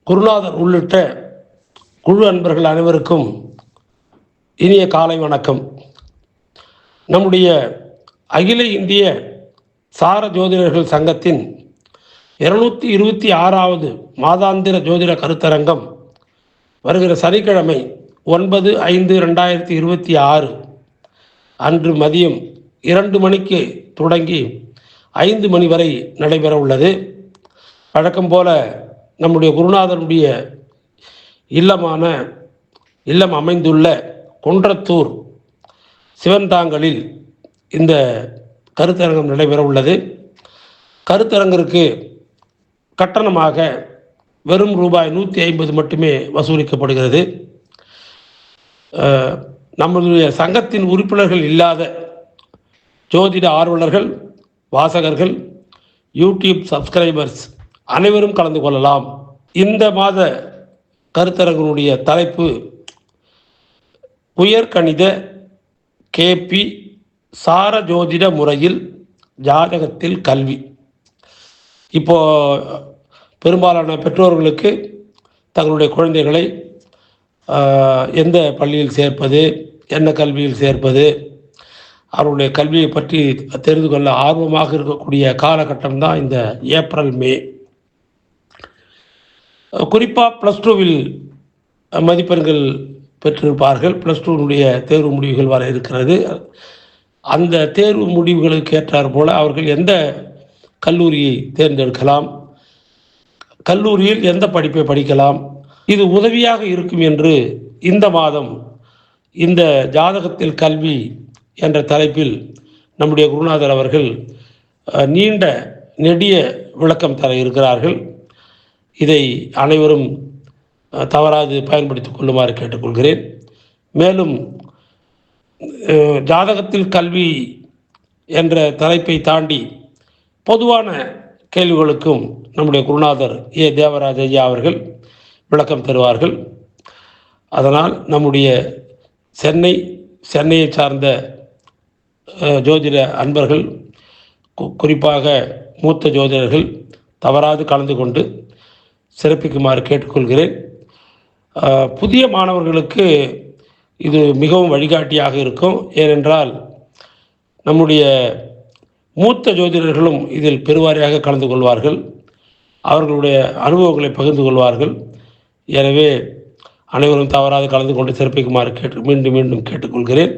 குருநாதர் உள்ளிட்ட குழு அன்பர்கள் அனைவருக்கும் இனிய காலை வணக்கம். நம்முடைய அகில இந்திய சார ஜோதிடர்கள் சங்கத்தின் 226வது மாதாந்திர ஜோதிட கருத்தரங்கம் வருகிற சனிக்கிழமை 9/5/2026 அன்று மதியம் 2 மணிக்கு தொடங்கி 5 மணி வரை நடைபெற உள்ளது. வழக்கம் போல நம்முடைய குருநாதருடைய இல்லம் அமைந்துள்ள குன்றத்தூர் சிவன்தாங்கலில் இந்த கருத்தரங்கம் நடைபெற உள்ளது. கருத்தரங்கிற்கு கட்டணமாக வெறும் ரூபாய் 150 மட்டுமே வசூலிக்கப்படுகிறது. நம்முடைய சங்கத்தின் உறுப்பினர்கள் இல்லாத ஜோதிட ஆர்வலர்கள், வாசகர்கள், யூடியூப் சப்ஸ்கிரைபர்ஸ் அனைவரும் கலந்து கொள்ளலாம். இந்த மாத கருத்தரங்கினுடைய தலைப்பு உயர்கணித கேபி சார ஜோதிட முறையில் ஜாதகத்தில் கல்வி. இப்போ பெரும்பாலான பெற்றோர்களுக்கு தங்களுடைய குழந்தைகளை எந்த பள்ளியில் சேர்ப்பது, என்ன கல்வியில் சேர்ப்பது, அவருடைய கல்வியை பற்றி தெரிந்து கொள்ள ஆர்வமாக இருக்கக்கூடிய காலகட்டம் தான் இந்த ஏப்ரல் மே. குறிப்பாக +2வில் மதிப்பெண்கள் பெற்றிருப்பார்கள். +2 தேர்வு முடிவுகள் வர இருக்கிறது. அந்த தேர்வு முடிவுகளுக்கு ஏற்றார் போல அவர்கள் எந்த கல்லூரியை தேர்ந்தெடுக்கலாம், கல்லூரியில் எந்த படிப்பை படிக்கலாம், இது உதவியாக இருக்கும் என்று இந்த மாதம் இந்த ஜாதகத்தில் கல்வி என்ற தலைப்பில் நம்முடைய குருநாதர் அவர்கள் நீண்ட நெடிய விளக்கம் தர இருக்கிறார்கள். இதை அனைவரும் தவறாது பயன்படுத்திக் கொள்ளுமாறு கேட்டுக்கொள்கிறேன். மேலும் ஜாதகத்தில் கல்வி என்ற தலைப்பை தாண்டி பொதுவான கேள்விகளுக்கும் நம்முடைய குருநாதர் தேவராஜ ஐயா அவர்கள் விளக்கம் தருவார்கள். அதனால் நம்முடைய சென்னையை சார்ந்த ஜோதிட அன்பர்கள், குறிப்பாக மூத்த ஜோதிடர்கள் தவறாது கலந்து கொண்டு சிறப்பிக்குமாறு கேட்டுக்கொள்கிறேன். புதிய மாணவர்களுக்கு இது மிகவும் வழிகாட்டியாக இருக்கும். ஏனென்றால் நம்முடைய மூத்த ஜோதிடர்களும் இதில் பெருவாரியாக கலந்து கொள்வார்கள், அவர்களுடைய அனுபவங்களை பகிர்ந்து கொள்வார்கள். எனவே அனைவரும் தவறாது கலந்து கொண்டு சிறப்பிக்குமாறு மீண்டும் கேட்டுக்கொள்கிறேன்.